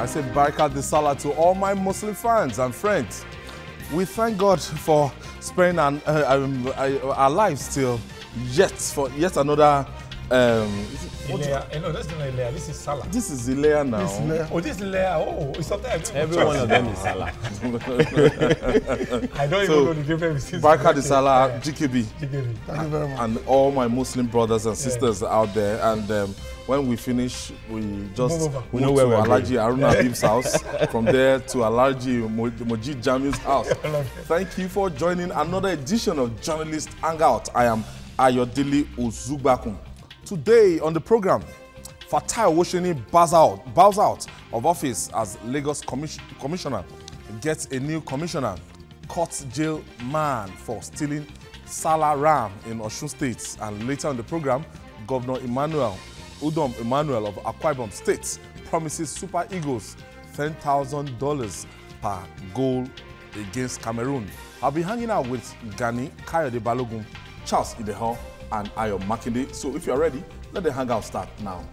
say Baraka de Sallah to all my Muslim fans and friends. We thank God for sparing our lives till yet another. No, that's not Ilea. This is Sallah. This is Ilea now. Oh, this is Ilea. Oh, it's something. Every one of them is Sallah. I don't even know the difference. Baraka de Sallah, GKB. Thank you very much. And all my Muslim brothers and sisters out there. And when we finish, we just move to Alhaji Haruna Habib's house. From there to Alhaji Mojid Jamiu's house. Thank you for joining another edition of Journalist Hangout. I am Ayodele Ozugbakun. Today on the program, Fatai Owoseni bows out of office as Lagos Commissioner, gets a new commissioner, caught jail man for stealing Sallah ram in Osun State. And later on the program, Governor Udom Emmanuel of Akwa Ibom State promises Super Eagles $10,000 per goal against Cameroon. I'll be hanging out with Gani Kayode Balogun, Charles Ideho, and Ayo Makinde. So if you're ready, let the hangout start now.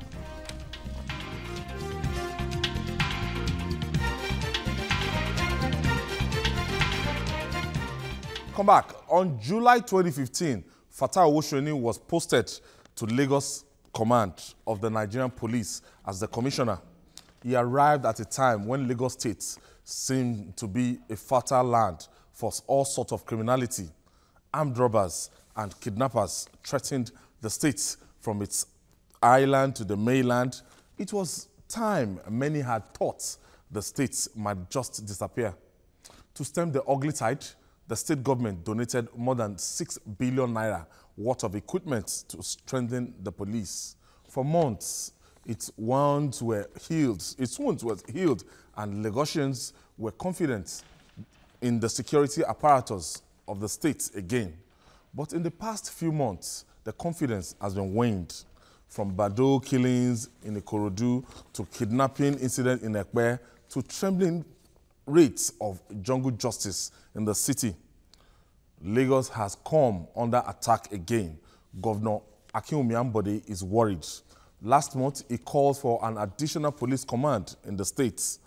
Come back. On July 2015, Fatai Owoseni was posted to Lagos Command of the Nigerian Police as the commissioner. He arrived at a time when Lagos State seemed to be a fertile land for all sorts of criminality. Armed robbers and kidnappers threatened the state from its island to the mainland. It was time many had thought the state might just disappear. To stem the ugly tide, the state government donated more than 6 billion naira worth of equipment to strengthen the police. For months, its wounds were healed, and Lagosians were confident in the security apparatus of the state again. But in the past few months, the confidence has been waned. From Bado killings in Ikorodu to kidnapping incident in Ekpe to trembling rates of jungle justice in the city. Lagos has come under attack again. Governor Akinwumi Ambode is worried. Last month, he called for an additional police command in the state.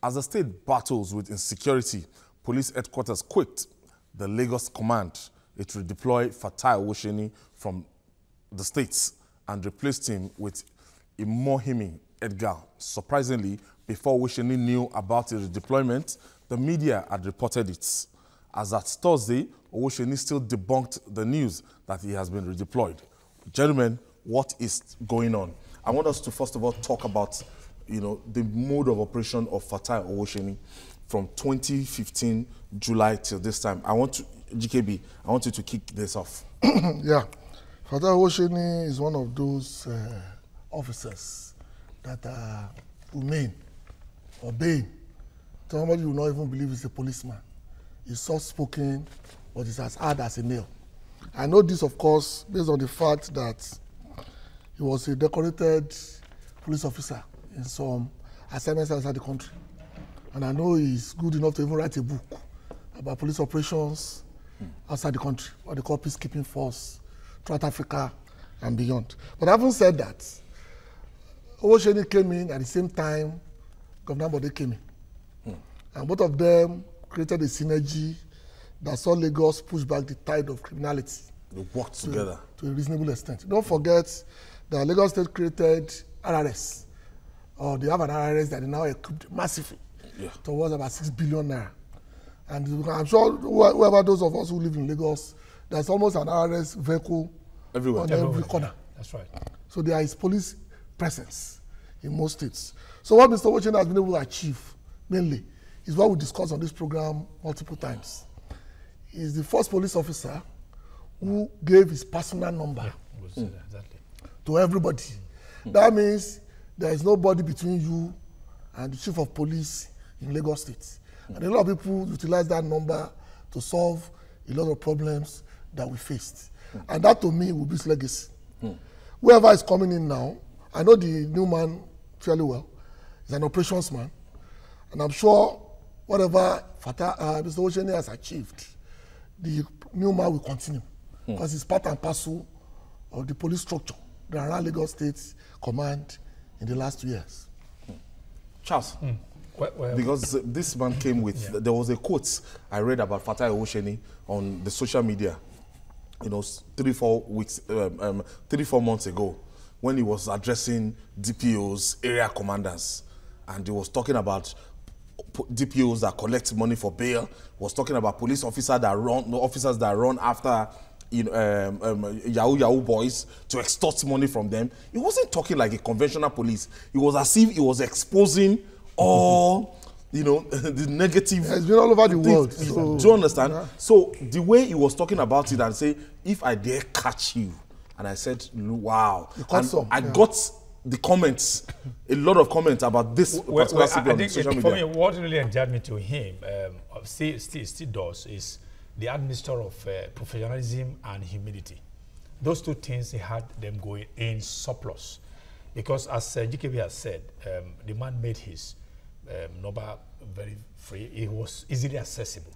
As the state battles with insecurity, police headquarters quit the Lagos command. It redeployed Fatai Owoseni from the states and replaced him with Imohimi Edgar. Surprisingly, before Owoseni knew about his redeployment, the media had reported it. As at Thursday, Owoseni still debunked the news that he has been redeployed. Gentlemen, what is going on? I want us to first of all talk about, the mode of operation of Fatai Owoseni from 2015 July till this time. GKB, I want you to kick this off. Yeah, Fatai Owoseni is one of those officers that are humane, obeying. Somebody will not even believe he's a policeman. He's soft-spoken, but he's as hard as a nail. I know this, of course, based on the fact that he was a decorated police officer in some assignments outside the country. And I know he's good enough to even write a book about police operations outside the country, what they call peacekeeping force, throughout Africa and beyond. But having said that, Owoseni came in at the same time Governor Ambode came in. And both of them created a synergy that saw Lagos push back the tide of criminality. They worked together. To a reasonable extent. Don't forget that Lagos State created RRS, or they have an RRS that is now equipped massively towards about 6 billion naira. And I'm sure whoever those of us who live in Lagos, there's almost an RRS vehicle everywhere. On every corner. That's right. So there is police presence in most states. So what Mr. Owoseni has been able to achieve, mainly, is what we discussed on this program multiple times. He's the first police officer who gave his personal number to everybody. That means there is nobody between you and the chief of police in Lagos State. And a lot of people utilize that number to solve a lot of problems that we faced. And that, to me, will be his legacy. Whoever is coming in now, I know the new man fairly well. He's an operations man. And I'm sure whatever Mr. Owoseni has achieved, the new man will continue. Because it's part and parcel of the police structure that ran Lagos State Command in the last 2 years. Charles, Because this man came with, there was a quote I read about Fatai Owoseni on the social media, you know, 3-4 months ago, when he was addressing DPOs, area commanders, and he was talking about DPOs that collect money for bail, was talking about police officers that run after, you know, Yahoo boys to extort money from them. He wasn't talking like a conventional police. It was as if he was exposing all, you know, the negative. It's been all over the world. So, do you understand? Yeah. So the way he was talking about it and say, if I dare catch you, and I said, wow. I got the comments, a lot of comments about this particular I think social media. For me, what really endeared me to him, still does, is the administer of professionalism and humility. Those two things, he had them going in surplus. Because as GKB has said, the man made his number very free. It was easily accessible.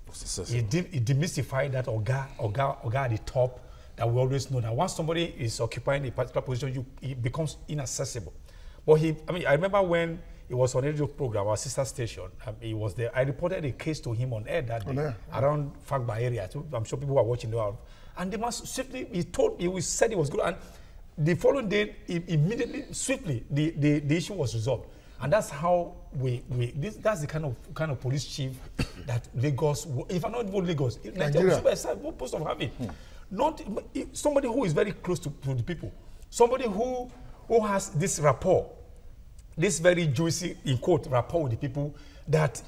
He demystified that Oga at the top, that we always know that once somebody is occupying a particular position, it becomes inaccessible. But I remember when he was on a radio program, our sister station, he was there. I reported a case to him on air that day, around Fagba area. I'm sure people were watching now. And the man swiftly, he said it was good. And the following day, immediately, swiftly, the issue was resolved. And that's how that's the kind of police chief that Lagos, if I'm not even Lagos, Nigeria was supposed to have it. Not somebody who is very close to the people, somebody who has this rapport, this very juicy, in quote, rapport with the people, that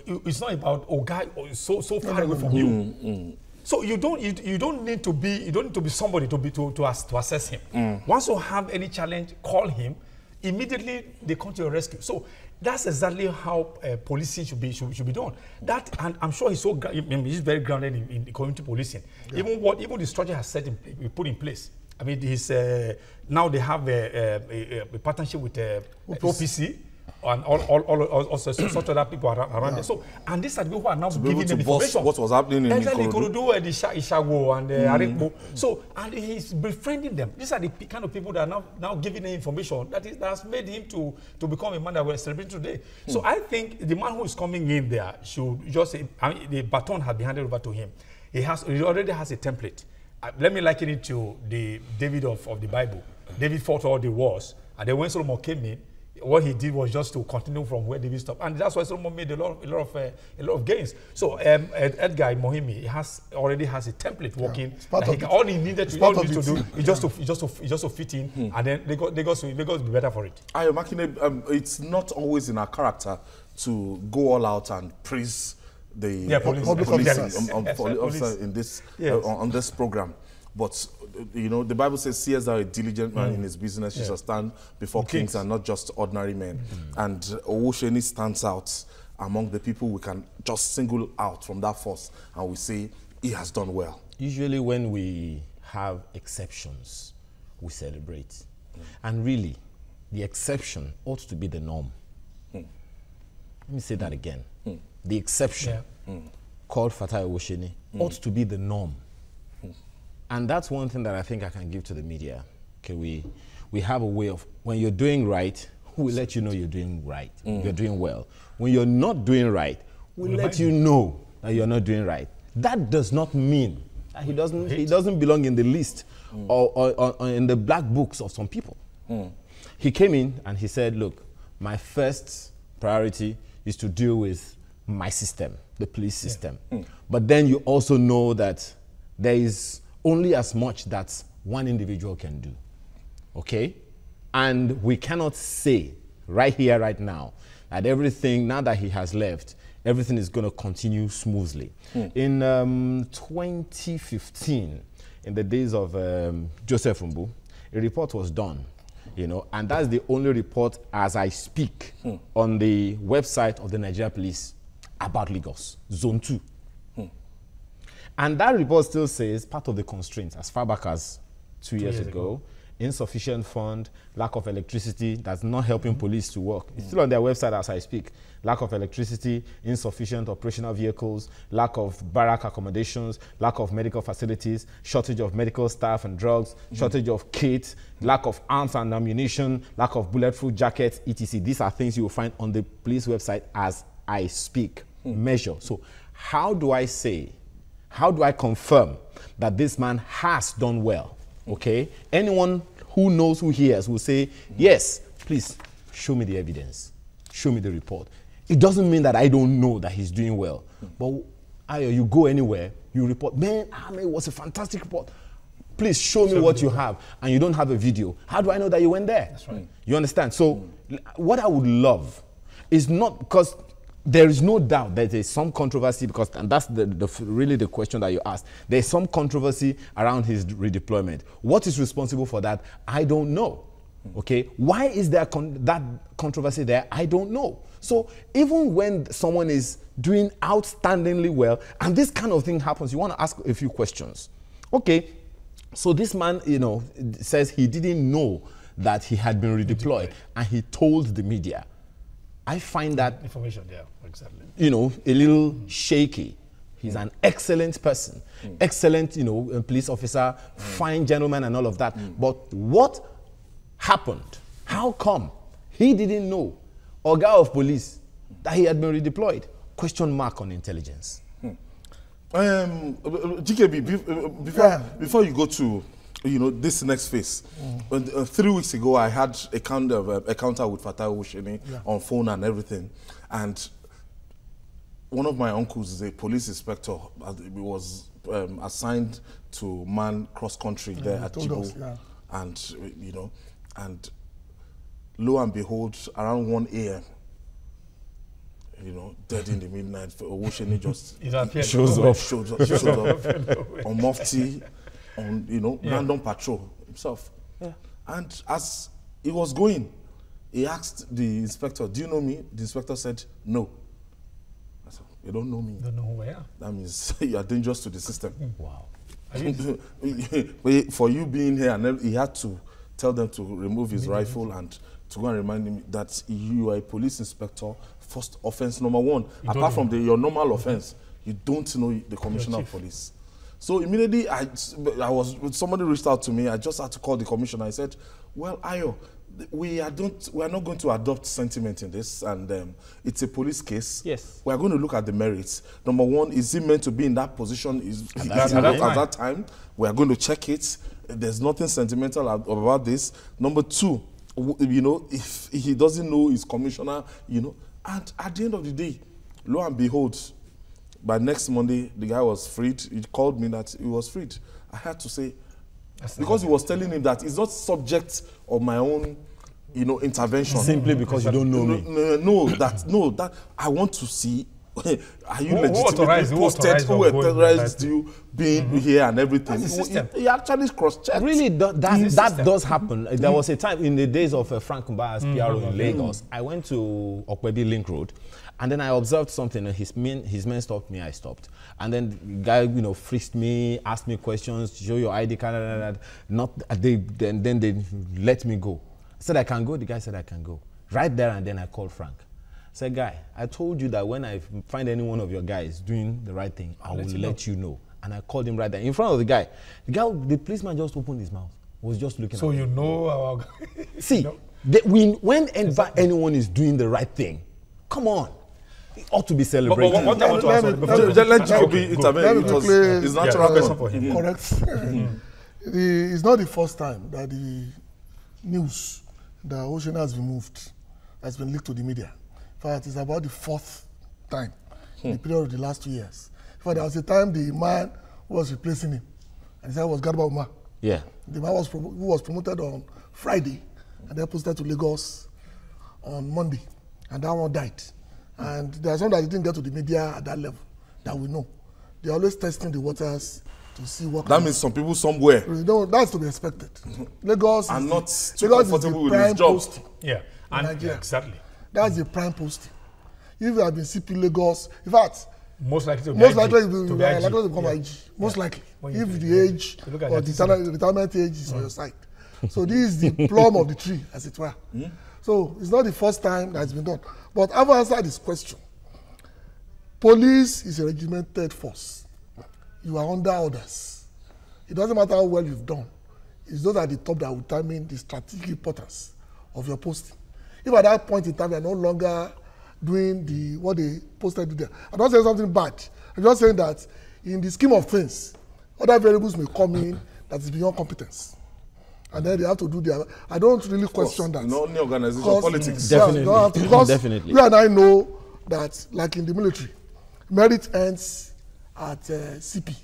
it's not about guy so far away from you. So you don't need to be somebody to assess him. Once you have any challenge, call him. Immediately they come to your rescue. So that's exactly how policing should be done. That, and I'm sure he's he's very grounded in the community policing. Yeah. Even the structure has put in place. I mean, now they have a partnership with OPC and also such other people around there. So, and these are the people who are now giving them information. What was happening in Ikorodu, the Ishago and Arekpo. So, and he's befriending them. These are the kind of people that are now giving him information that has made him to become a man that we're celebrating today. So, I think the man who is coming in there should just say, the baton has been handed over to him. He already has a template. Let me liken it to the David of the Bible. David fought all the wars, and then when Solomon came in, what he did was just to continue from where David stopped, and that's why Solomon made a lot of gains. So Edgar Mohimi already has a template working. All he needed to do is just to fit in, and then Lagos will be better for it. Ayo Makinde, it's not always in our character to go all out and praise the police in this on this program, but you know the Bible says, "Seest thou a diligent man in his business, he shall stand before kings and not just ordinary men." And Owoseni stands out among the people we can just single out from that force, and we say he has done well. Usually, when we have exceptions, we celebrate, and really, the exception ought to be the norm. Let me say that again. The exception called Fatai Owoseni ought to be the norm. And that's one thing that I think I can give to the media. Okay, we have a way of, when you're doing right, we let you know you're doing right, you're doing well. When you're not doing right, we let you know that you're not doing right. That does not mean that he doesn't belong in the list or in the black books of some people. He came in and he said, look, my first priority is to deal with my system, the police system. But then you also know that there is only as much that one individual can do, okay? And we cannot say right here, right now, that everything, now that he has left, everything is going to continue smoothly. In 2015, in the days of Joseph Mbu, a report was done, you know, and that's the only report as I speak on the website of the Nigeria Police about Lagos, Zone 2. And that report still says part of the constraints, as far back as 2 years ago, insufficient fund, lack of electricity, that's not helping police to work. It's still on their website as I speak. Lack of electricity, insufficient operational vehicles, lack of barrack accommodations, lack of medical facilities, shortage of medical staff and drugs, shortage of kits, lack of arms and ammunition, lack of bulletproof jackets, etc. These are things you will find on the police website as I speak. Measure. So how do I confirm that this man has done well? Okay? Anyone who knows, who hears, will say, yes, please show me the evidence. Show me the report. It doesn't mean that I don't know that he's doing well. But you go anywhere, you report, man, it was a fantastic report. Please show me what you have. And you don't have a video. How do I know that you went there? That's right. You understand? So what I would love is not, because there is no doubt that there is some controversy, because, and that's really the question that you asked. There is some controversy around his redeployment. What is responsible for that? I don't know. Okay, why is there that controversy there? I don't know. So even when someone is doing outstandingly well, and this kind of thing happens, you want to ask a few questions. Okay, so this man, says he didn't know that he had been redeployed, and he told the media. I find that information, yeah, exactly. A little shaky. He's an excellent person, excellent, police officer, fine gentleman, and all of that. But what happened? How come he didn't know, Oga of police, that he had been redeployed? Question mark on intelligence. GKB, before you go to this next phase, 3 weeks ago I had a encounter with Fatah Owoseni on phone and everything, and one of my uncles is a police inspector. He was assigned to man cross country there at Jibo, and and lo and behold, around 1 a.m., dead in the midnight, Owoseni just shows up on Mufti, on random patrol himself. Yeah. And as he was going, he asked the inspector, "Do you know me?" The inspector said, "No." I said, "You don't know me? Don't know who I am. That means you are dangerous to the system." Wow. For you being here, and he had to tell them to remove his rifle and to go and remind him that you are a police inspector. First offense number one, apart from your normal offense, you don't know the commissioner of police. So immediately, somebody reached out to me. I just had to call the commissioner. I said, "Well, Ayo, we are not going to adopt sentiment in this, and it's a police case. Yes, we are going to look at the merits. Number one, is he meant to be in that position? At that time, we are going to check it. There's nothing sentimental about this. Number two, if he doesn't know his commissioner, and at the end of the day, lo and behold, by next Monday, the guy was freed. He called me that he was freed. I had to say, because he was telling him that it's not subject of my own, intervention. Simply because you don't know me. No, that I want to see. Are you legitimately posted? Who authorized you being here and everything? He actually cross-checked. Really, that does happen. There was a time in the days of Frank Mba's PRO in Lagos. I went to Okwebi Link Road, and then I observed something. His men stopped me. I stopped, and then the guy, frisked me, asked me questions, show your ID card. Then they let me go. I said I can go. The guy said I can go. Right there and then I called Frank. I said, "Guy, I told you that when I find any one of your guys doing the right thing, I will let you know." And I called him right there in front of the guy. The policeman just opened his mouth. Was just looking. So at him. our guy. See, whenever anyone is doing the right thing, come on. It ought to be celebrated. But what I want to ask, let Jacobi intervene. It's natural for him. Correct. It's not the first time that the news that Owoseni has been moved has been leaked to the media. In fact, it's about the fourth time in the period of the last 2 years. In fact, there was a time the man who was replacing him, and his name was Garba Umar. Yeah. The man who was promoted on Friday, and then posted to Lagos on Monday, and that one died. And there are some that didn't get to the media at that level that we know. They're always testing the waters to see what. That means some people somewhere. That's to be expected. Lagos are not too Lagos comfortable is the with his job. posting. Yeah, and exactly. That's the prime posting. If you have been CP Lagos, in fact, most likely to become IG. Most likely, if the age or the retirement age is on your side. So this is the plum of the tree, as it were. So it's not the first time that it's been done. But I've answered this question. Police is a regimented force. You are under orders. It doesn't matter how well you've done. It's those at the top that will determine the strategic importance of your posting. If at that point in time you are no longer doing what they posted there, I'm not saying something bad. I'm just saying that in the scheme of things, other variables may come in that is beyond competence. And then they have to do their. I don't really question that. No organization politics. Definitely. Because Definitely. you and I know that, like in the military, merit ends at CP.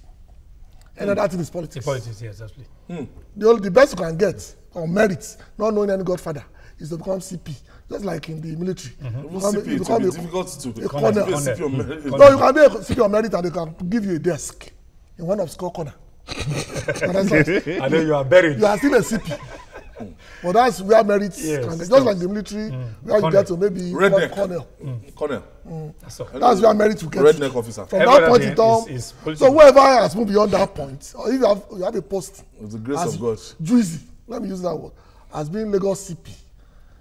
And that thing is politics. In politics, yes, absolutely. The best you can get on merit, not knowing any godfather, is to become CP. Just like in the military. CP, it will be difficult to a colonel. CP on merit. No, you can be a CP on merit and they can give you a desk in one obscure corner. And then you are buried. You are still a CP. But that's where merits can get. Just like the military, where you get to maybe colonel. That's where merit will get. Redneck officer. From that point in time, so whoever has moved beyond that point, or if you have a post, with the grace of God, juicy, let me use that word, as being Lagos CP,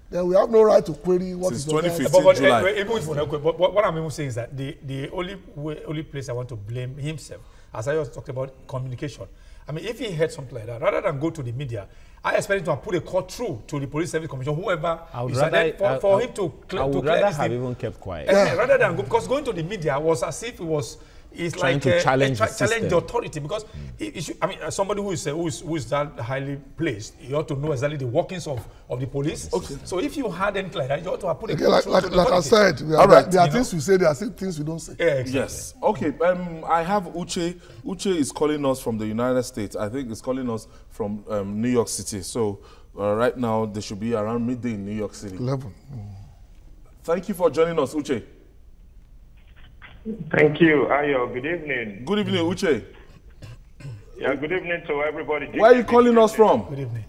then we have no right to query what is 2015 July. But what I'm even saying is that the only place I want to blame himself, as I was talking about communication. I mean, if he had something like that, rather than go to the media, I expect him to put a call through to the Police Service Commission, whoever is there, for him to clear. I would rather have even kept quiet. Rather than go, because going to the media was as if it was trying to challenge the authority, because I mean, somebody who is that highly placed, you ought to know exactly the workings of the police. Okay. So if you had anything like that, you ought to have put a call through to the like I said, there are things we say, there are things we don't say. Yeah, exactly. Yes. Okay. I have Uche. Uche is calling us from the United States. I think it's calling us from New York City. So right now, they should be around midday in New York City. 11. Thank you for joining us, Uche. Thank you, Ayo. Good evening. Good evening, Uche. Yeah, good evening to everybody. Where are you calling us from? Good evening.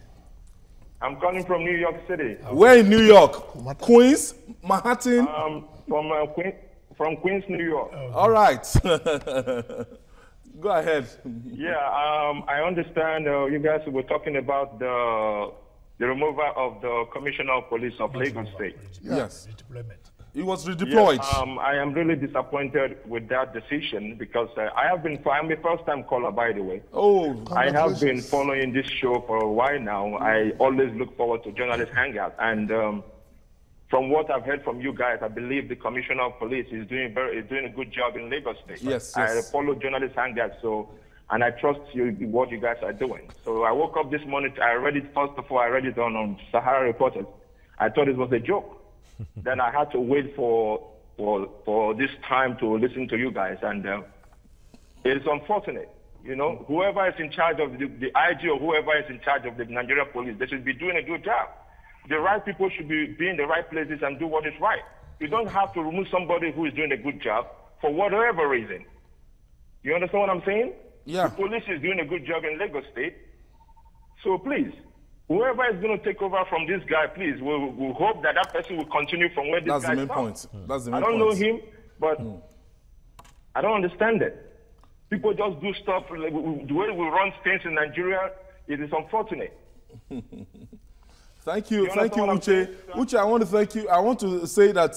I'm calling from New York City. Where in New York? Queens? Manhattan? From Queens, New York. All right. Go ahead. Yeah, I understand you guys were talking about the removal of the Commissioner of Police of Lagos State. Yes. He was redeployed. Yes, I am really disappointed with that decision because I'm a first-time caller, by the way. Oh, I have been following this show for a while now. I always look forward to Journalist Hangout. And from what I've heard from you guys, I believe the Commissioner of Police is doing a good job in Lagos State. Yes. I follow Journalist Hangout, and I trust what you guys are doing. So I woke up this morning, I read it on Sahara Reporters. I thought it was a joke. Then I had to wait for this time to listen to you guys, and it is unfortunate. You know, whoever is in charge of the IG or whoever is in charge of the Nigerian police, they should be doing a good job. The right people should be in the right places and do what is right. You don't have to remove somebody who is doing a good job for whatever reason. You understand what I'm saying? Yeah. The police is doing a good job in Lagos State. So please, whoever is going to take over from this guy, please, we'll hope that person will continue from where this guy stopped. That's the main point. I don't know him, but I don't understand it. People just do stuff, like, the way we run things in Nigeria, it is unfortunate. Thank you, Uche. Uche, I want to thank you. I want to say that,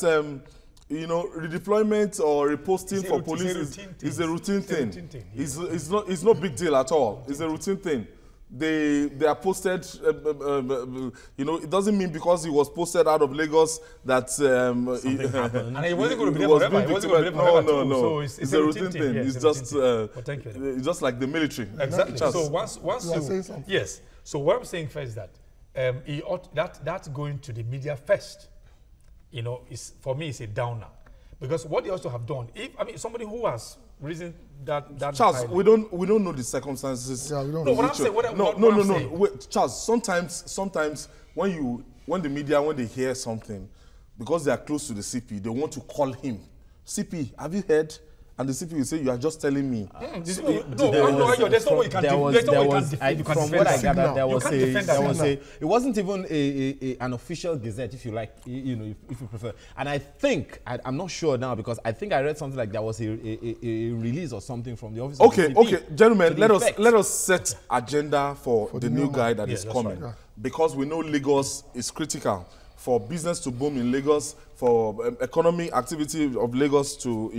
redeployment or reposting for police is a routine thing. It's no big deal at all. It's a routine thing. They are posted, it doesn't mean because he was posted out of Lagos that something happened. And he wasn't going to be there forever. He wasn't going to be there forever. No. So it's a routine thing. Yes, It's just like the military. Exactly. So once you yes. So what I'm saying first is that that's going to the media first. Is for me it's a downer, because what they also have done. Somebody who has reason that Charles, we don't know the circumstances. Yeah, we don't know. No. Wait, Charles, sometimes when the media, when they hear something, because they are close to the CP, they want to call him. CP, have you heard? and the CP will say, you are just telling me. There's no way you can defend. From what I gathered, it wasn't even an official gazette, if you like, if you prefer. And I think, I'm not sure now, because I think I read something like there was a release or something from the office. Okay, gentlemen, let us set agenda for the new guy that is coming, because we know Lagos is critical for business to boom in Lagos, for economic activity of Lagos to,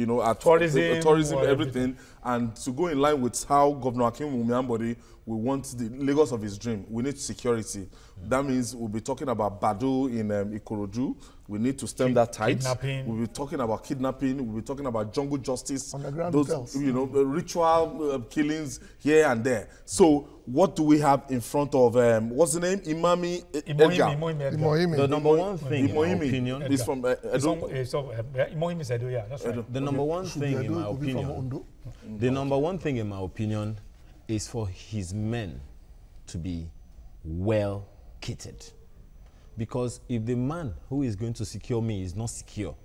tourism, everything, and to go in line with how Governor Akim Mumiambori will want the Lagos of his dream. We need security. That means we'll be talking about Badu in Ikorodu. We need to stem that tide. We'll be talking about kidnapping. We'll be talking about jungle justice. Those, ritual killings here and there. So what do we have in front of, what's the name? Imami Edgar. The number one thing, in my opinion, is from Imohimi is Edo, yeah, that's right. The number one thing, in my opinion, is for his men to be well kitted. Because if the man who is going to secure me is not secure,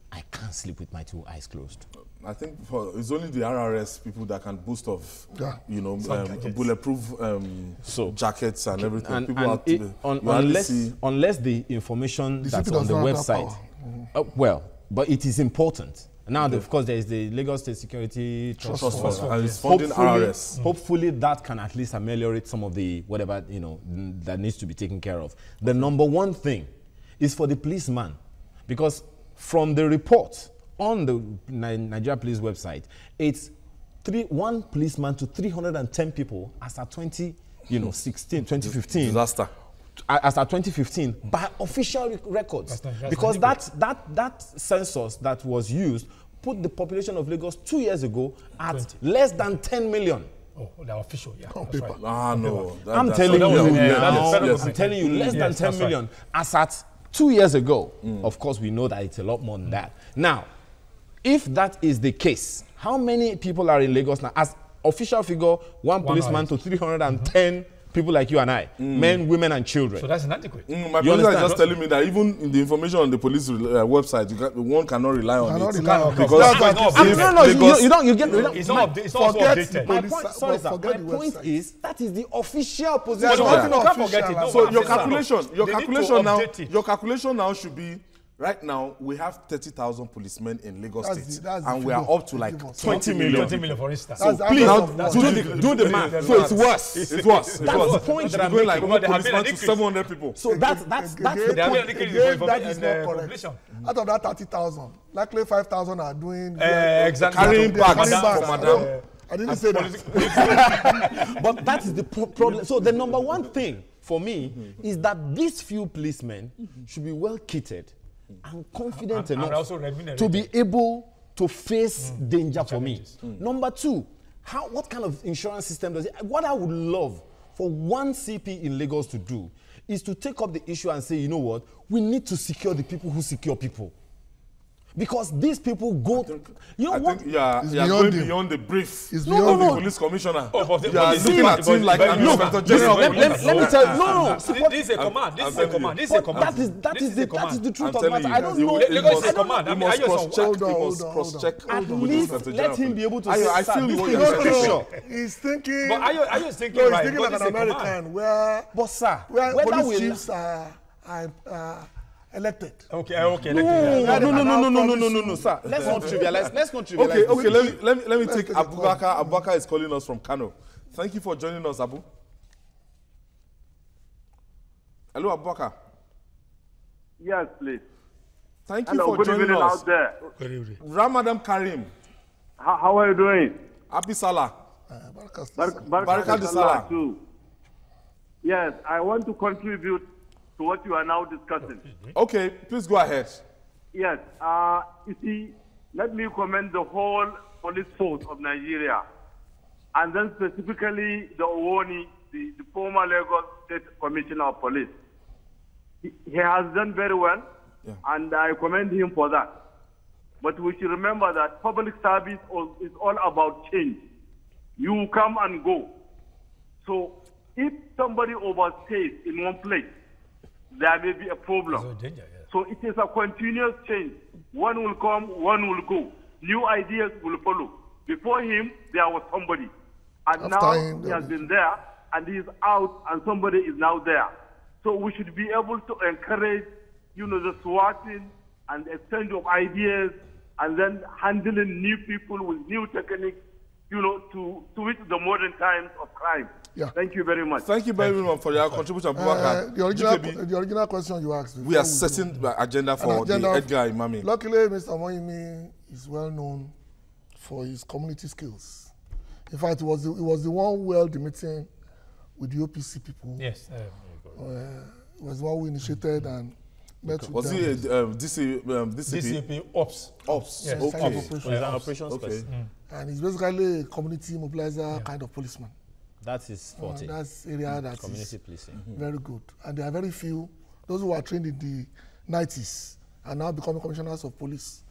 I can't sleep with my two eyes closed. I think it's only the RRS people that can boast of, bulletproof jackets and everything. Unless the information that's on the website, but it is important. Now, of course, there is the Lagos State Security Trust Fund, and it's funding RRS. Hopefully, that can at least ameliorate some of the whatever that needs to be taken care of. The number one thing is for the policeman, because from the report on the Nigeria Police website, it's one policeman to 310 people as at 2015. Disaster. As at 2015, by official records. Because that census that was used put the population of Lagos 2 years ago at less than 10 million. Oh, the official, yeah. No. I'm telling you, less than 10 million. As at 2 years ago, of course, we know that it's a lot more than that. Now, if that is the case, how many people are in Lagos now? As official figure, one policeman to 310 people like you and I, men, women, and children. So that's inadequate. My police is just telling me that even in the information on the police website, one cannot rely on it. Because it's not updated. My point is that is the official position. So your calculation now should be. Right now, we have 30,000 policemen in Lagos State, and we are up to like 20 million. 20 million, for instance. So please, do the math. So it's worse. It's worse. That's the point that I'm going like one policeman to 700 people. So that's the point. That is not correct. Out of that 30,000, likely 5,000 are doing carrying bags for madam. I didn't say that. But that is the problem. So the number one thing for me is that these few policemen should be well kitted and confident enough to be able to face danger for me. Number two, what kind of insurance system does it? What I would love for one CP in Lagos to do is to take up the issue and say, you know what, we need to secure the people who secure people. Because these people go, you are going beyond the brief. It's beyond the police commissioner. You are looking at him like an inspector general. Let me tell you, this is a command. That is the truth of the matter. I don't know. Lagos is a command. You must cross-check. At least let him be able to say, I feel what you're saying. He's thinking. But are you thinking he's right? thinking like an American, where police chiefs are elected. Okay. No, sir. Let's not trivialize. Okay. Let me take Abubakar. Abubakar is calling us from Kano. Thank you for joining us, Abu. Hello, Abubakar. Yes, please. Thank you for joining us. Out there. Ramadan Karim. How are you doing? Happy Sallah. Barakah Sallah too. Yes, I want to contribute to what you are now discussing. Okay, please go ahead. Yes, you see, let me commend the whole police force of Nigeria, and then specifically the Owoseni, the former Lagos State Commissioner of Police. He has done very well, and I commend him for that. But we should remember that public service is all about change. You come and go. So if somebody overstays in one place, there may be a problem. So it is a continuous change. One will come, one will go. new ideas will follow. Before him, there was somebody. And After now him, he has been there, and he is out, and somebody is now there. So we should be able to encourage, the swatting and exchange of ideas, and then handling new people with new techniques, to switch the modern times of crime. Yeah. Thank you very much. Thank you very much for your contribution, Abubakar. The original question you asked. We are setting the agenda for the Edgar Imami. Luckily, Mr. Moimi is well known for his community skills. In fact, he was the one who held the meeting with the OPC people. Yes. He was the one who initiated and met with Was them. he DCP Ops? Ops. Yes. Okay. He's an operations person. And he's basically a community mobilizer kind of policeman. That's his forte. That's area that Community is policing. very good. And there are very few, those who were trained in the 90s are now becoming commissioners of police.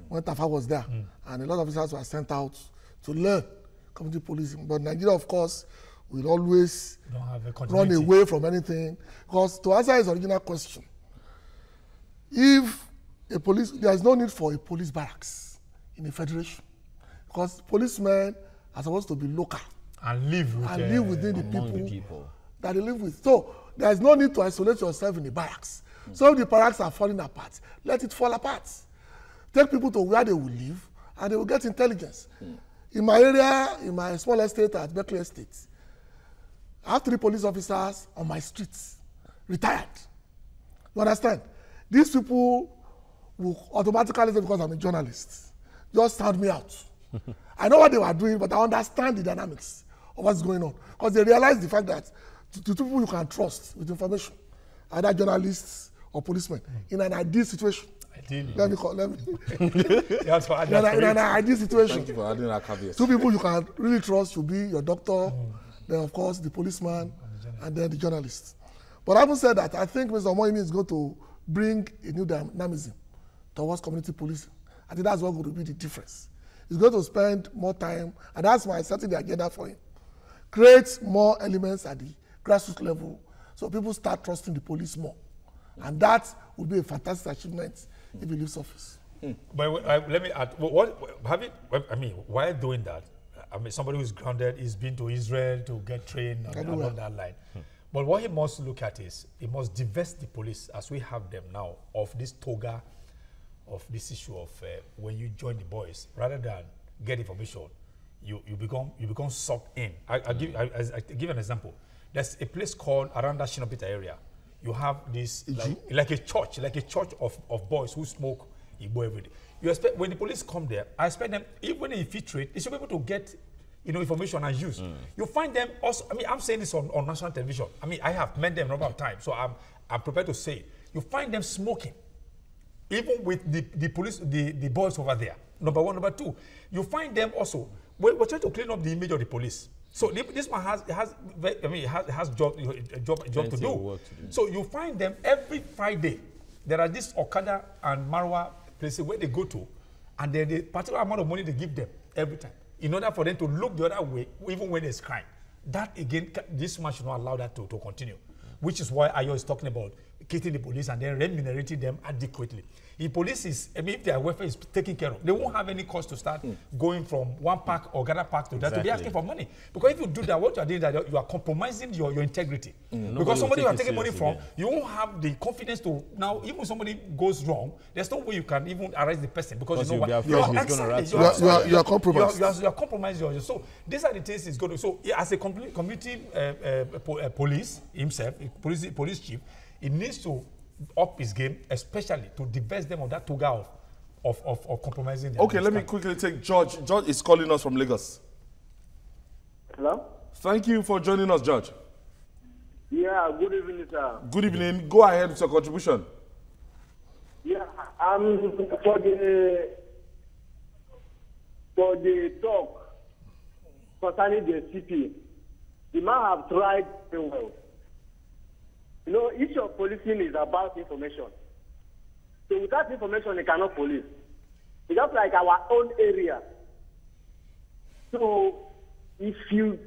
When Tafa was there, and a lot of officers were sent out to learn community policing. But Nigeria, of course, will always Don't have a run continuity. away from anything. Because to answer his original question, if there is no need for a police barracks in a federation, because policemen are supposed to be local And live within the Among the people people. that they live with. So there is no need to isolate yourself in the barracks. So if the barracks are falling apart, let it fall apart. Take people to where they will live, and they will get intelligence. In my area, in my small estate at Berkeley Estate, I have 3 police officers on my streets, retired. You understand? These people will automatically say, because I'm a journalist, just sound me out. I know what they were doing, but I understand the dynamics of what's going on. Because they realize the fact that to people you can trust with information, either journalists or policemen, in an ideal situation. Ideally. Let me You have to add in that an ideal situation. Thank you for adding that caveat. 2 people you can really trust should be your doctor, then of course the policeman, and then the journalist. But having said that, I think Mr. Moimi is going to bring a new dynamism towards community policing. I think that's what will be the difference. He's going to spend more time, and that's why I'm setting the agenda for him. Create more elements at the grassroots level so people start trusting the police more. And that would be a fantastic achievement if he leaves office. But let me add, while doing that, somebody who's grounded, he's been to Israel to get trained along that line. But what he must look at is, he must divest the police, as we have them now, of this toga, of this issue of when you join the boys, rather than get information, you become sucked in. I give an example. There's a place called around that Shinopita area. You have this like a church of boys who smoke Igbo every day. You expect when the police come there, I expect them, even when they infiltrate, they should be able to get information and use. You find them also. I'm saying this on national television. I have met them a number of times, so I'm prepared to say it. You find them smoking, even with the police, the boys over there. Number one, number two, you find them also. We're trying to clean up the image of the police. So this man has job to do. So you find them every Friday. There are this Okada and Marwa places where they go to, and then the particular amount of money they give them every time, in order for them to look the other way, even when there's crime. That again, this man should not allow that to continue. Which is why Ayo is talking about getting the police and then remunerating them adequately. The police is, if their welfare is taken care of, they won't have any cost to start going from one park or gather park to that to be asking for money. Because if you do that, what you are doing is that you are compromising your integrity. Because somebody you are taking money from, you won't have the confidence to now, even when somebody goes wrong, there's no way you can even arrest the person because you know what you are compromised. You are compromising. So these are the things he's going to. So as a community police himself, police chief, he needs to up his game, especially to divest them of that toga of compromising them. Okay, let me quickly take George. George is calling us from Lagos. Hello? Thank you for joining us, George. Yeah, good evening, sir. Good evening. Go ahead with your contribution. Yeah, for the talk concerning the CP, the man have tried very well. Each of policing is about information. So without information, you cannot police. It's just like our own area. So if you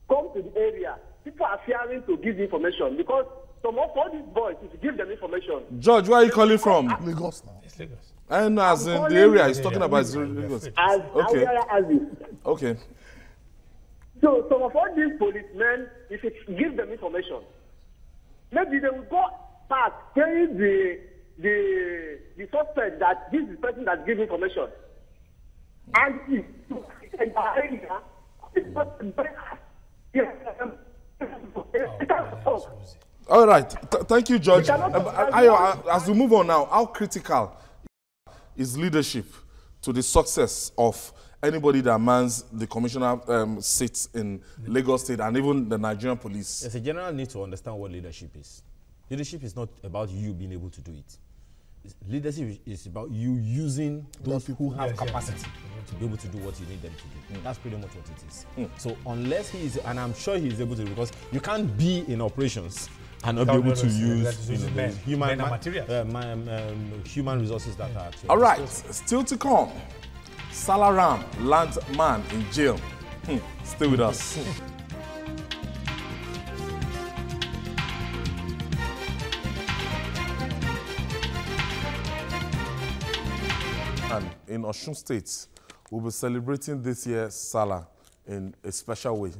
come to the area, people are fearing to give information because some of all these boys, if you give them information. George, where are you calling from? Lagos now. It's Lagos. And as in the area he's talking about is Lagos. Okay. Okay. So some of all these policemen, if you give them information, maybe they will go past telling the suspect that this is the person that gives information. And if in the area, all right. Thank you, Judge. As we move on now, how critical is leadership to the success of anybody that mans the commissioner seats in Lagos State and even the Nigerian police? There's a general need to understand what leadership is. Leadership is not about you being able to do it. Leadership is about you using those who have capacity to be able to do what you need them to do. That's pretty much what it is. So unless he is, and I'm sure he is able to, because you can't be in operations and not be able to use human resources that are actually. All right, still to come. Sallah Ram lands man in jail. Stay with us. And in Osun State, we'll be celebrating this year's Sallah in a special way.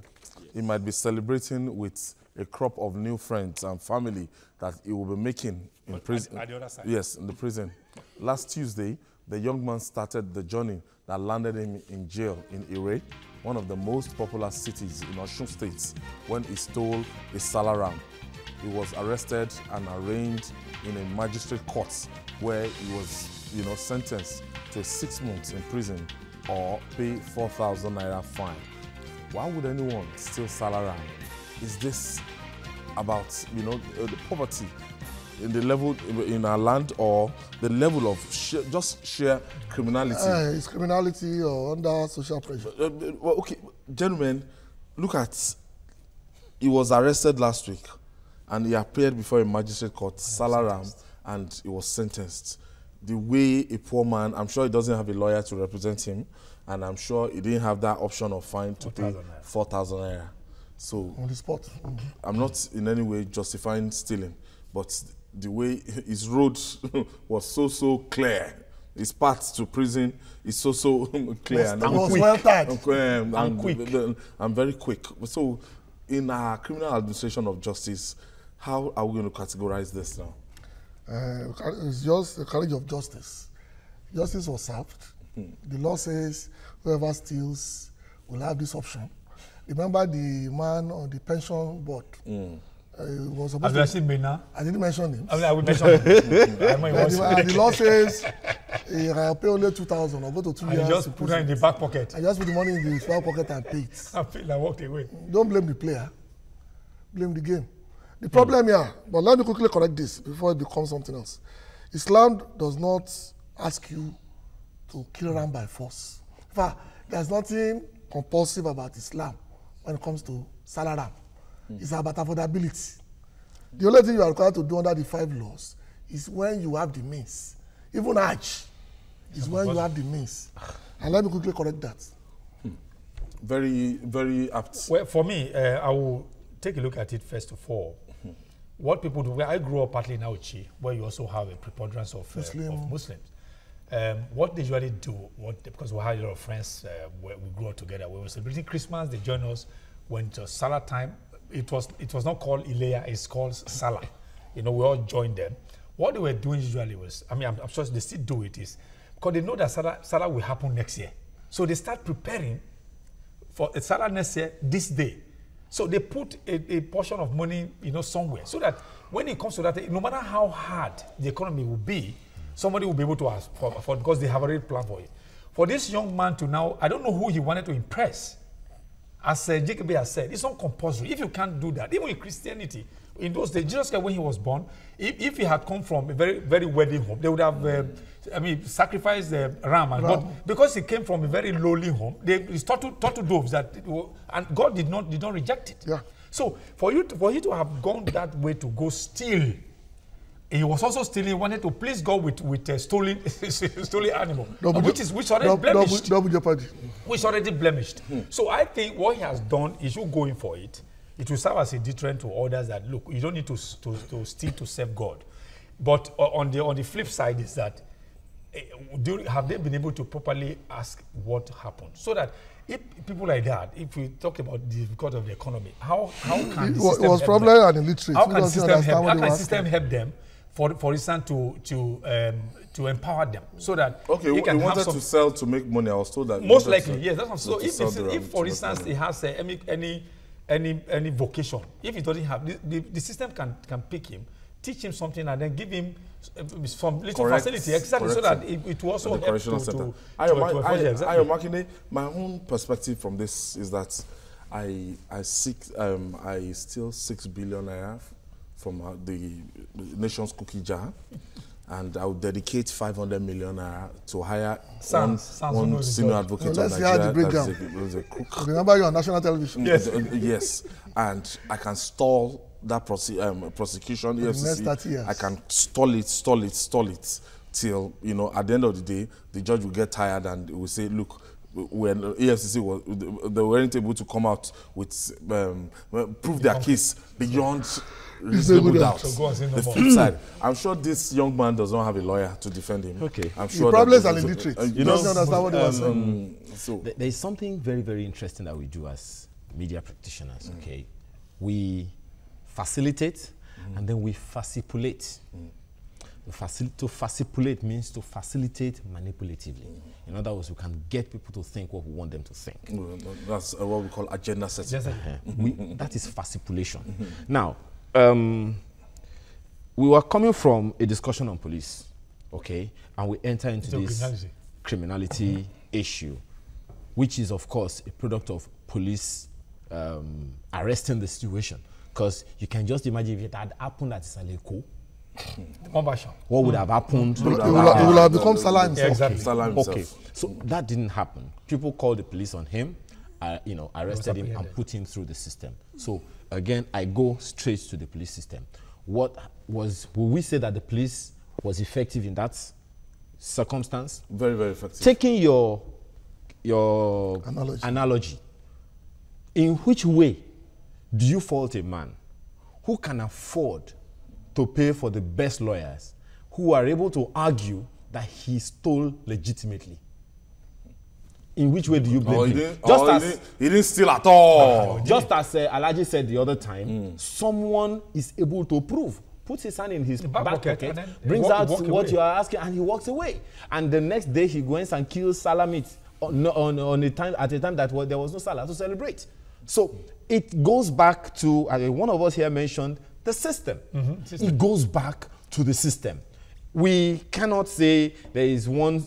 He might be celebrating with a crop of new friends and family that he will be making in prison. At the other side. Yes, in the prison. Last Tuesday, the young man started the journey that landed him in jail in Ire, one of the most popular cities in Osun State, when he stole a Sallah Ram. He was arrested and arraigned in a magistrate court where he was, sentenced to 6 months in prison or pay 4,000 naira fine. Why would anyone steal Sallah Ram? Is this about, the poverty in the level in our land, or the level of sheer criminality? It's criminality or under social pressure. Well, okay, gentlemen, look at, he was arrested last week and he appeared before a magistrate court, Sallah Ram, and he was sentenced. The way a poor man, I'm sure he doesn't have a lawyer to represent him, and I'm sure he didn't have that option of fine to pay 4,000 naira. So on the spot. I'm not in any way justifying stealing, but the way his road was so clear, his path to prison is so clear and quick. I'm very quick. So in our criminal administration of justice, how are we going to categorize this now? It's just a carriage of justice. Justice was served. The law says whoever steals will have this option. Remember the man on the pension board? Was supposed to, I didn't mention him. I will mention him. The law says I'll pay only 2,000 or go to 2 years. I just put it in the back pocket. I just put the money in the back pocket and pay it. I walked away. Don't blame the player. Blame the game. The problem here, but let me quickly correct this before it becomes something else. Islam does not ask you to kill ram by force. In fact, there's nothing compulsive about Islam when it comes to Sallah Ram. It's about affordability. The only thing you are required to do under the 5 laws is when you have the means. Even Hajj is when you have the means. And let me quickly correct that. Very, very apt. Well, for me, I will take a look at it first of all. What people do, where I grew up partly in Auchi, where you also have a preponderance of Muslims. What they usually do, because we had a lot of friends where we grew up together, we were celebrating Christmas, they joined us when it was Sallah time. It was not called Ileya, it's called Sallah. We all joined them. What they were doing usually was, I'm sure they still do it, is because they know that Sallah will happen next year. So they start preparing for Sallah next year, this day. So they put a portion of money, somewhere, so that when it comes to that, no matter how hard the economy will be, somebody will be able to afford because they have already planned for it. For this young man to now, I don't know who he wanted to impress. As JKB has said, it's not compulsory. If you can't do that, even in Christianity, in those days, Jesus Christ, when he was born, if he had come from a very, very wealthy home, they would have, sacrificed the ram. But because he came from a very lowly home, it's turtle doves and God did not reject it. Yeah. So for you to have gone that way to go steal, he was also stealing. He wanted to please God with a stolen animal, which already blemished. Double jeopardy. Which already blemished. So I think what he has done is you going for it. It will serve as a deterrent to others that look, you don't need to steal to serve God. But on the flip side is that have they been able to properly ask what happened? So that if people like that, if we talk about the difficulty of the economy, how can the system it was probably an illiterate. How can the system help them, for instance, to empower them so that okay, he can he wanted to sell to make money. I was told that most likely, yes. That's what, so if for instance, he has any vocation, if he doesn't have the system can pick him, teach him something, and then give him some little facility, exactly, so that it will also help to Makinde, my own perspective from this is that I steal 6 billion naira from the nation's cookie jar, and I would dedicate 500 million naira to hire one senior advocate of Nigeria. That's a crook. Remember you on national television? Yes. Yes, and I can stall that prosecution. EFCC, I can stall it till, you know, at the end of the day, the judge will get tired and will say, look, when EFCC they weren't able to come out with prove their case beyond reasonable doubt. The flip side, I'm sure this young man does not have a lawyer to defend him. Okay, I'm sure. He probably is an illiterate. You doesn't understand what he was saying. So there is something very, very interesting that we do as media practitioners. Okay, we facilitate and then we facipulate. To facipulate means to facilitate manipulatively. In other words, we can get people to think what we want them to think. That's what we call agenda setting. That is facipulation. Now, we were coming from a discussion on police, okay, and we enter into this criminality issue, which is, of course, a product of police arresting the situation. Because you can just imagine if it had happened at Saleko, what would have happened? He will have become Sallah himself. Exactly. Salah himself. Okay, so that didn't happen. People called the police on him, arrested him and put him through the system. So again, I go straight to the police system. Will we say that the police was effective in that circumstance? Very, very effective. Taking your analogy, in which way do you fault a man who can afford to pay for the best lawyers who are able to argue that he stole legitimately? In which way do you blame him? He didn't steal at all. Just as Alhaji said the other time, someone is able to prove, puts his hand in his back pocket, brings out what you are asking, and he walks away. And the next day he goes and kills Sallah meat at a time that there was no Sallah to celebrate. So it goes back to, one of us here mentioned, the system. It goes back to the system. We cannot say there is one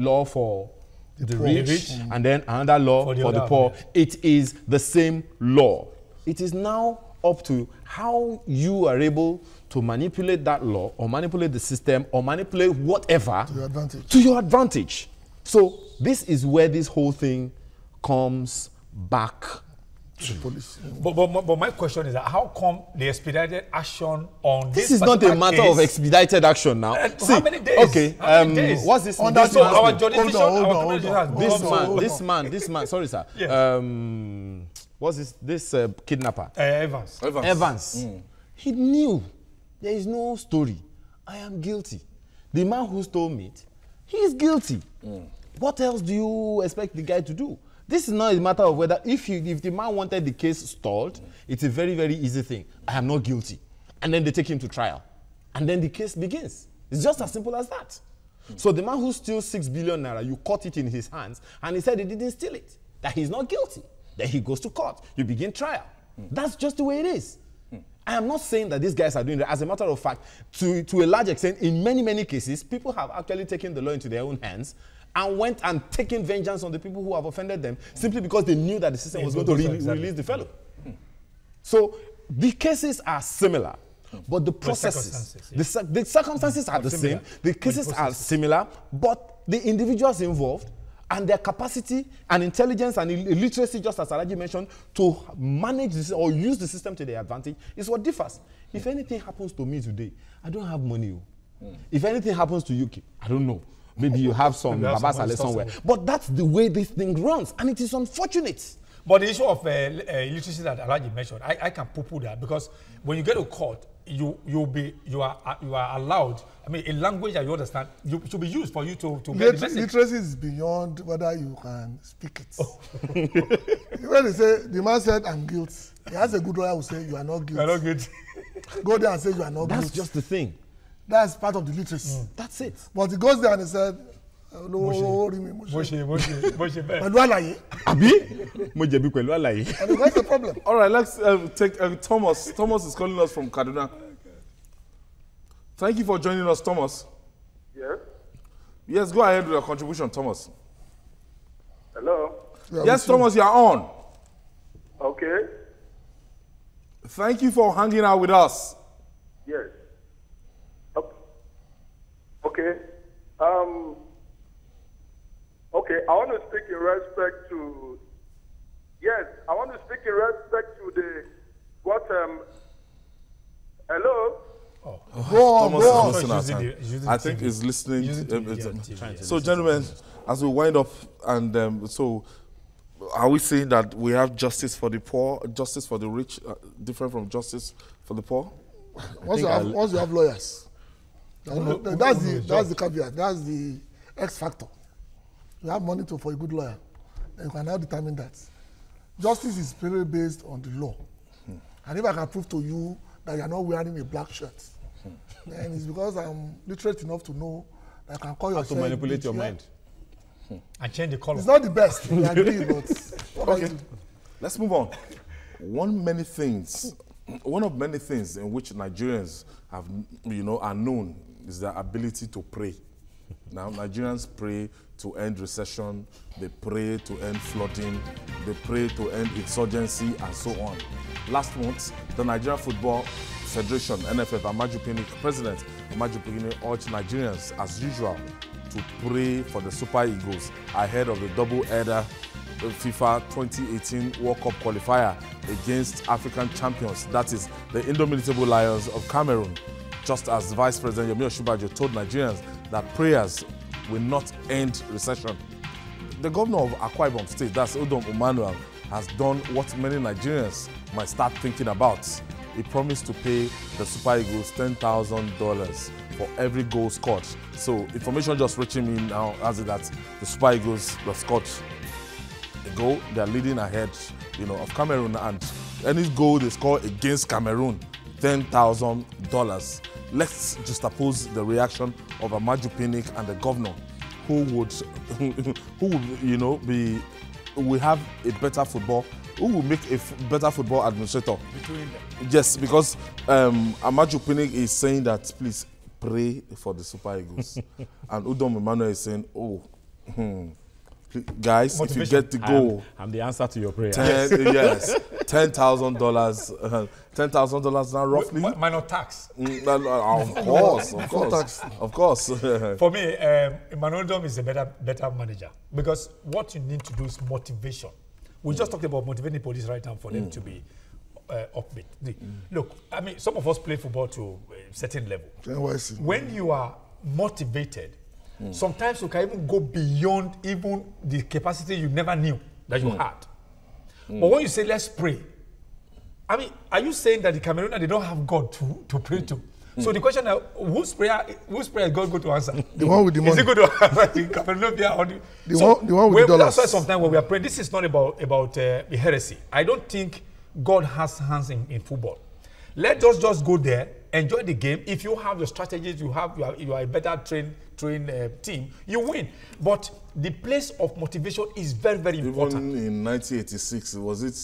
law for the rich and then another law for the poor. It is the same law. It is now up to how you are able to manipulate that law or manipulate the system or manipulate whatever to your advantage. So this is where this whole thing comes back. But my question is that how come the expedited action on this is not a matter of expedited action now. See, how many days? Okay, what's this? Our jurisdiction, this man. Sorry, sir. Yes. What's this kidnapper? Evans. He knew there is no story. I am guilty. The man who stole meat, he is guilty. What else do you expect the guy to do? This is not a matter of whether, if the man wanted the case stalled, it's a very, very easy thing. I am not guilty. And then they take him to trial. And then the case begins. It's just as simple as that. So the man who steals 6 billion naira, you caught it in his hands, and he said he didn't steal it, that he's not guilty. Then he goes to court. You begin trial. That's just the way it is. I am not saying that these guys are doing that. As a matter of fact, to a large extent, in many, many cases, people have actually taken the law into their own hands and went and taken vengeance on the people who have offended them simply because they knew that the system was going to release the fellow. So the cases are similar, but the processes, the circumstances are the same, the cases are similar, but the individuals involved and their capacity and intelligence and illiteracy, just as Alhaji mentioned, to manage this or use the system to their advantage is what differs. If anything happens to me today, I don't have money. If anything happens to you, I don't know. Maybe you have some Baba Saleh somewhere. But that's the way this thing runs, and it is unfortunate. But the issue of illiteracy that Alhaji mentioned, I can poo-poo that, because when you get to court, you are allowed. I mean, a language that you understand should be used for you to get the message. Literacy is beyond whether you can speak it. When they say the man said I'm guilty, he has a good lawyer who say you are not guilty. You are not guilty. Go there and say you are not guilty. That's just the thing. That's part of the literacy. That's it. But he goes there and he said, no, Moshe. Pẹ̀lú àlàyé. Àbí? Mo jẹ̀bi pẹ̀lú àlàyé. And what's the problem? All right, let's take Thomas. Thomas is calling us from Kaduna. Thank you for joining us, Thomas. Yes. Yes, go ahead with your contribution, Thomas. Hello. Yes, Thomas, you are on. Okay. Thank you for hanging out with us. Yes. Okay. Okay, I want to speak in respect to. Yes, I want to speak in respect to the what. Hello. Thomas is listening. I think he's listening. So, gentlemen, as we wind up, and so, are we saying that we have justice for the poor, justice for the rich, different from justice for the poor? Once you have lawyers, that's the caveat. That's the X factor. You have money for a good lawyer, then you can now determine that. Justice is purely based on the law. And if I can prove to you that you are not wearing a black shirt, then it's because I'm literate enough to know that I can call yourself. To manipulate your mind. And change the color. It's not the best, we agree, but okay. Let's move on. One of many things in which Nigerians have, are known is their ability to pray. Now, Nigerians pray to end recession, they pray to end flooding, they pray to end insurgency, and so on. Last month, the Nigerian Football Federation, NFF, President Amaju Pinnick urged Nigerians, as usual, to pray for the Super Eagles ahead of the double-header FIFA 2018 World Cup qualifier against African champions, that is, the Indomitable Lions of Cameroon. Just as Vice President Yemi Osinbajo told Nigerians that prayers will not end recession. The governor of Akwa Ibom State, that's Udom Emmanuel, has done what many Nigerians might start thinking about. He promised to pay the Super Eagles $10,000 for every goal scored. So information just reaching me now as it that the Super Eagles have scored a goal. They are leading ahead, of Cameroon, and any goal they score against Cameroon, $10,000. Let's juxtapose the reaction of Amaju Pinnick and the governor, who would will have a better football, who will make a better football administrator. Between them. Yes, because Amaju Pinnick is saying that please pray for the Super Eagles, and Udom Emmanuel is saying, guys, motivation. If you get the goal, I'm the answer to your prayer. Yes, $10,000. $10,000 now, roughly. Minor tax. Of course. For me, Emmanuel Udom is a better manager, because what you need to do is motivation. We just talked about motivating the police right now for them to be upbeat. Look, I mean, some of us play football to a certain level. When you are motivated, sometimes you can even go beyond even the capacity you never knew that you had. But when you say, let's pray, I mean, are you saying that the Cameroonians, they don't have God to pray to? So the question is, whose prayer is God going to answer? The one with the money. Is he going to answer the Cameroonian or the one with the dollars? That's why sometimes when we are praying, this is not about the heresy. I don't think God has hands in football. Let us just go there, enjoy the game. If you have your strategies, you are a better trained team, you win. But the place of motivation is very, very important. Even in 1986, was it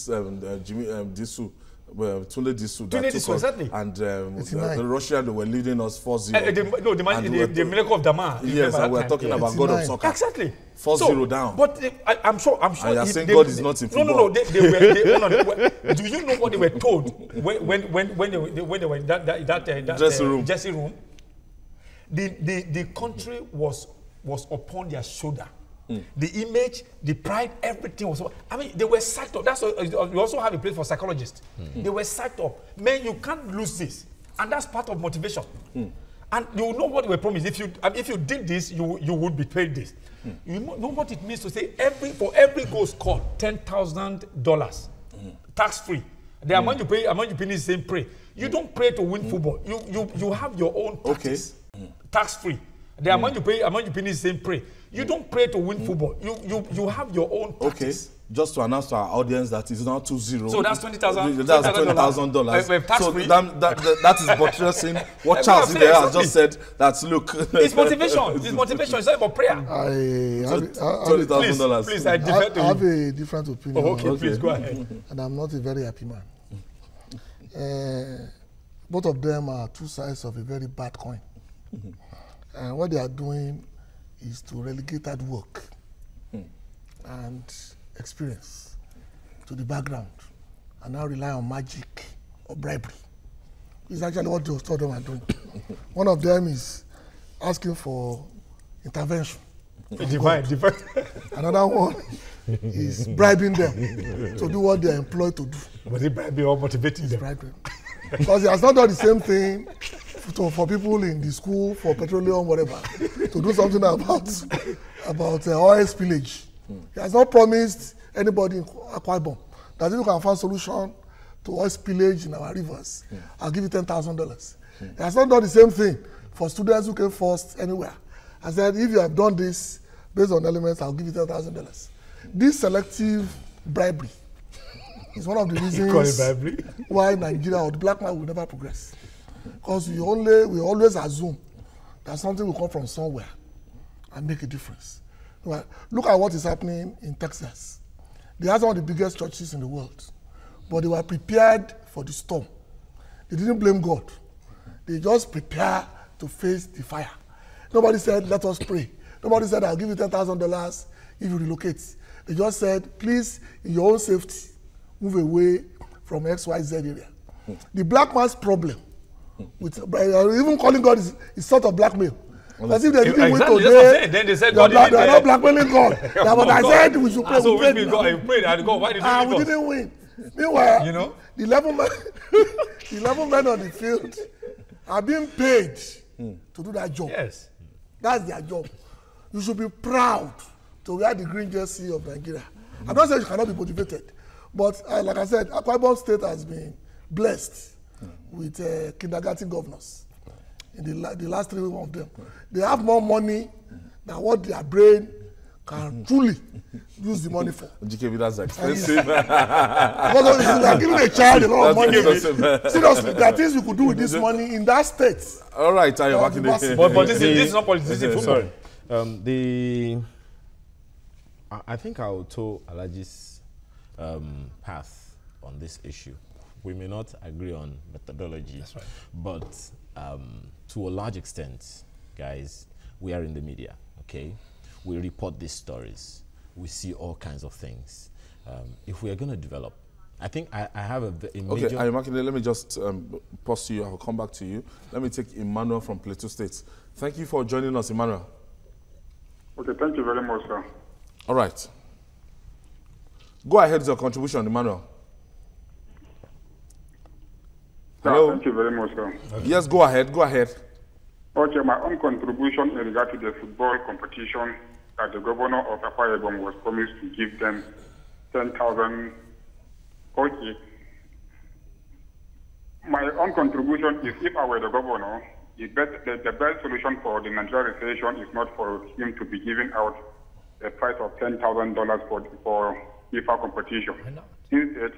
Jimmy Disu? Tunde Disu, exactly. And the Russia, they were leading us 4-0. The miracle of Daman. Yes, and we're talking about God of soccer. Exactly. 4-0 down. But I'm sure. And you're saying God is not in football. No. Do you know what they were told when they were in that dressing room? The country was upon their shoulder. The image, the pride, everything was. I mean, they were psyched up. That's what, you also have a place for psychologists. They were psyched up. Man, you can't lose this, and that's part of motivation. And you know what they were promised. If you did this, you would be paid this. You know what it means to say for every goal scored, $10,000, tax free. The amount you pay is the same pay. You don't pray to win football. You have your own taxes, tax free. The amount you pay is the same pay. You don't pray to win football. You have your own taxes. Just to announce to our audience that it's not 2-0. So that's $20,000. That's $20,000. Tax So free. that is buttressing what Charles there has just said. That's look. It's motivation. It's motivation. It's not about prayer. $20,000. Please, I defer to I have you. a different opinion. Okay, please go ahead. And I'm not a very happy man. Both of them are two sides of a very bad coin. And what they are doing is to relegate that work and experience to the background and now rely on magic or bribery. It's actually what those two of them are doing. One of them is asking for intervention. Divine. Another one is bribing them to do what they are employed to do. Was it bribing or motivating them? Bribing. Because he has not done the same thing for people in the school, for petroleum, whatever, to do something about oil spillage. He has not promised anybody in Akwa Ibom that if you can find solution to oil spillage in our rivers, I'll give you $10,000. He has not done the same thing for students who came first anywhere. I said, if you have done this based on elements, I'll give you $10,000. This selective bribery is one of the reasons why Nigeria or the black man will never progress. Because we always assume that something will come from somewhere and make a difference. Look at what is happening in Texas. They have one of the biggest churches in the world, but they were prepared for the storm. They didn't blame God. They just prepared to face the fire. Nobody said, let us pray. Nobody said, I'll give you $10,000 if you relocate. They just said, please, in your own safety, move away from XYZ area. The black man's problem, even calling God is sort of blackmail. Because if they didn't win today, then they said they are not blackmailing God. But I said we should pray. So we prayed and God, why did you we didn't win. Meanwhile, the 11 men on the field are being paid to do that job. Yes. That's their job. You should be proud to wear the green jersey of Nigeria. I'm not saying you cannot be motivated, but like I said, Akwa Ibom State has been blessed with kindergarten governors. In the last 3 of them, they have more money than what their brain can truly use the money for. GKB, that's expensive. Because they are giving a child a lot of money. Seriously, there are things you could do with this money in that state. All right, but this is not politics. Sorry. I think I will toe Alaji's path on this issue. We may not agree on methodology, that's right, but to a large extent, guys, we are in the media, okay? We report these stories. We see all kinds of things. If we are going to develop, I think I have a major... Okay, Ayomakide, let me just pause you. I will come back to you. Let me take Emmanuel from Plateau State. Thank you for joining us, Emmanuel. Okay, thank you very much, sir. All right. Go ahead with your contribution, Emmanuel. Hello? Thank you very much, sir. Okay. Yes, go ahead. Go ahead. Okay, my own contribution in regard to the football competition that the governor of Akwa Ibom was promised to give them 10,000. Okay. My own contribution is, if I were the governor, the best solution for the Nigerian recession is not for him to be giving out a price of $10,000 for FIFA competition. Instead,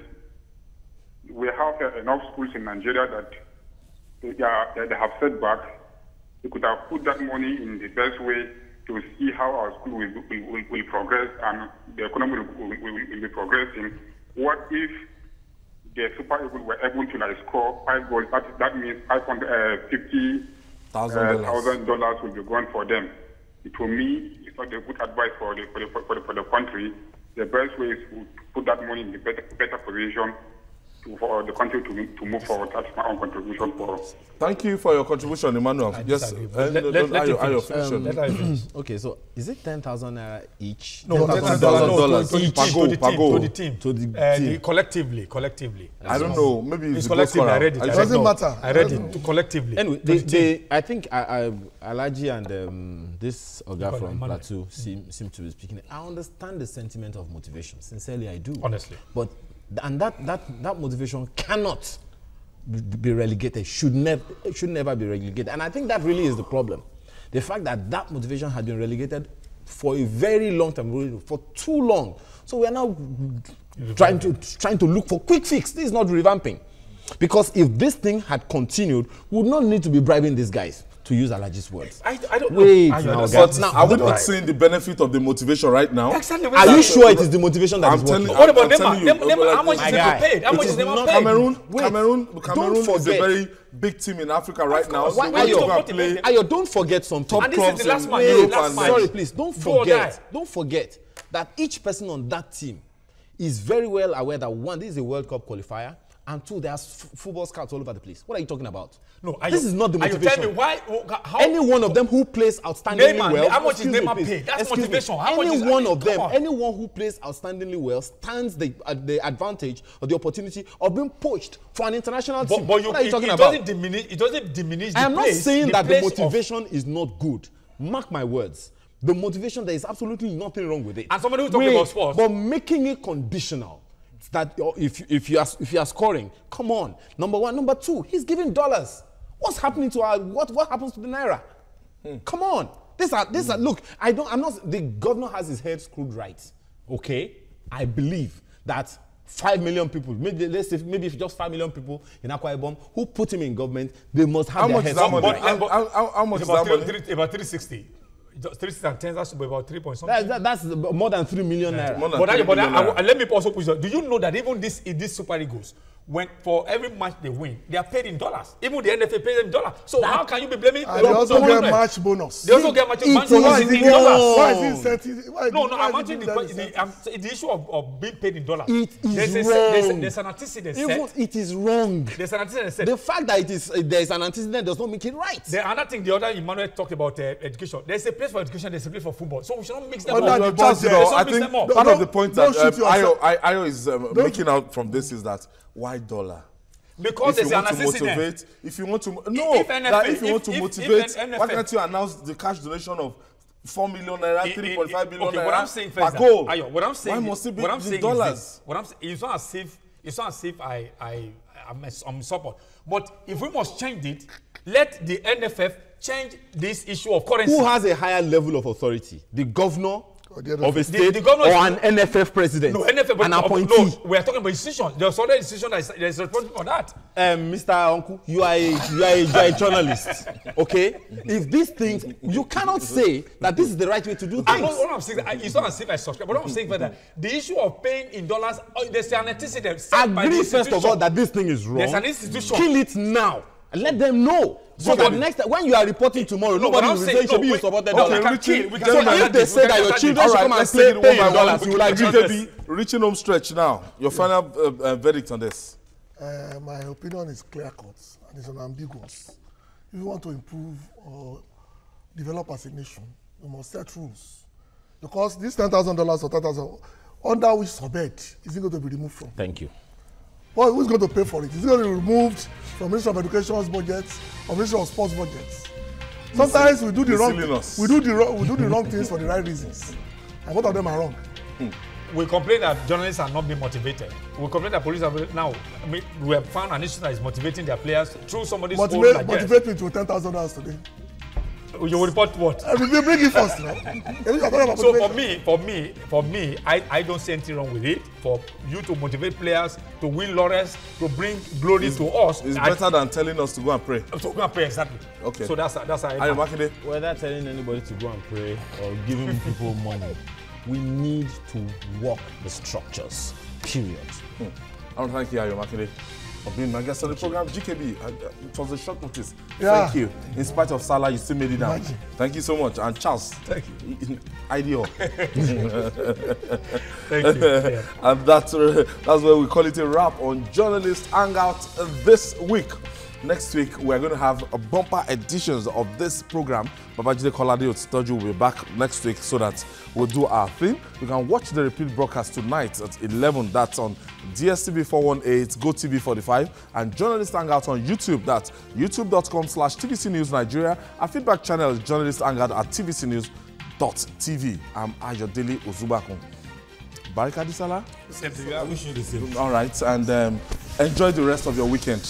we have enough schools in Nigeria that they have setbacks. We could have put that money in the best way to see how our school will progress and the economy will be progressing. What if the Super Eagles were able to score 5 goals? That means $50,000 will be gone for them. To me, it's not a good advice for the country. The best way is to put that money in the better position for the country to move forward. That's my own contribution for. Thank you for your contribution, Emmanuel. Yes, okay, so is it 10,000 naira each? No, $10,000 each to the team. Collectively. I don't know. Maybe it's collectively. I read it. It doesn't matter. I read it collectively. Anyway, I think Alaji and this Oga from Plateau seem to be speaking. I understand the sentiment of motivation. Sincerely, I do. Honestly, but And that motivation cannot be relegated, should never be relegated. And I think that really is the problem. The fact that motivation had been relegated for a very long time, for too long. So we are now trying to look for quick fix. This is not revamping. Because if this thing had continued, we would not need to be bribing these guys, to use Alaji's words. I don't Wait, know. Now, are we not seeing the benefit of the motivation right now? Exactly. Are you sure it is the motivation that is working? What about Neymar? How much is Neymar paid? How much is Neymar paid? Cameroon is a very big team in Africa right now. So Ayo, don't forget something. Top clubs the last in match. Europe Last and match. Sorry, please, don't forget that each person on that team is very well aware that one, this is a World Cup qualifier, and two, there are football scouts all over the place. What are you talking about? No, this is not the motivation. Are you telling me how? Any one of them who plays outstandingly well. How much is Neymar paid? That's motivation. Anyone who plays outstandingly well stands the advantage or the opportunity of being poached for an international team. But what are you talking about? It doesn't diminish I am not saying that the motivation is not good. Mark my words. The motivation, there is absolutely nothing wrong with it. And somebody who's talking about sports. But making it conditional, that if you are scoring, come on. Number one. Number two, he's giving dollars. What's happening to what happens to the naira? Come on. These are look, I'm not, the governor has his head screwed right. Okay? I believe that 5 million people, maybe if just 5 million people in Akwa Ibom who put him in government, they must have their heads screwed right. How much is that money? About 360. 360 and 10, that's about 3 point something. That's more than 3 million naira. But let me also push on. Do you know that even this Super Eagles, when for every match they win, they are paid in dollars. Even the NFA pays them in dollars. So how can you be blaming? And they also get match bonus. They also get match bonus in dollars. Why is it incentive? No, I'm answering the issue of being paid in dollars. It is wrong. There's an antecedent set. It is wrong. There's an antecedent set. The fact that there is an antecedent does not make it right. The other thing, the other Emmanuel talked about education. There's a place for education, there's a place for football. So we should not mix them up. I think part of the point that Ayo is making out from this is that why dollar? Because there's an antecedent. If you want to motivate, why can't you announce the cash donation of 4 million naira, 3.5 billion naira? What I'm saying first, what I'm saying, why must it be in dollars? What I'm saying, it's not as if I'm support. But if we must change it, let the NFF change this issue of currency. Who has a higher level of authority? The governor of a state the or an NFF president? No, NFF, an appointee. No, we are talking about decisions. There's other decision that is responsible for that. Mr. Uncle, you are a journalist, okay? If these things, you cannot say that this is the right way to do things. What I'm saying, it's not as if I subscribe, but what I'm saying further, the issue of paying in dollars, there's an antecedent. Agree first of all that this thing is wrong. There's an institution. Kill it now. And let them know. So that next time, when you are reporting tomorrow, nobody will say, you supported dollars. So if they say that your children should come and pay in dollars, you will agree. Reaching home stretch now. Your final verdict on this? My opinion is clear-cut and it's unambiguous. If you want to improve or develop as a nation, you must set rules. Because this $10,000 or $10,000, under which subject is it going to be removed from? Thank you. Well, who's going to pay for it? Is it going to be removed from Ministry of Education's budgets or Ministry of Sports budgets? Sometimes we do the wrong things for the right reasons, and both of them are wrong. We complain that journalists are not being motivated. We complain that police are now. We have found an issue that is motivating their players through somebody's motivate me to $10,000 today. You will report what? Bring it first now. So for me, I don't see anything wrong with it. For you to motivate players to win laurels, to bring glory to us. It's better than telling us to go and pray. To go and pray, exactly. Okay. So that's how I market. Whether telling anybody to go and pray or giving people money, we need to work the structures. Period. I want to thank you, Ayo Makinde, for being my guest on the program. GKB, it was a short notice. Yeah. Thank you. In spite of Sallah, you still made it down. Thank you so much. And Charles, thank you. Ideal. Thank you. Yeah. And that's where we call it a wrap on Journalist Hangout this week. Next week, we're going to have a bumper editions of this program. Babajide Kolade Otitoju will be back next week so that we'll do our thing. You can watch the repeat broadcast tonight at 11. That's on DSTV 418, GoTV 45, and Journalist Hangout on YouTube. That's youtube.com/TVC News Nigeria. Our feedback channel is Journalist Hangout at tvcnews.tv. I'm Ayodele Ozubakun. Barika di Sallah. Same to you. I wish you the same. All right, and enjoy the rest of your weekend.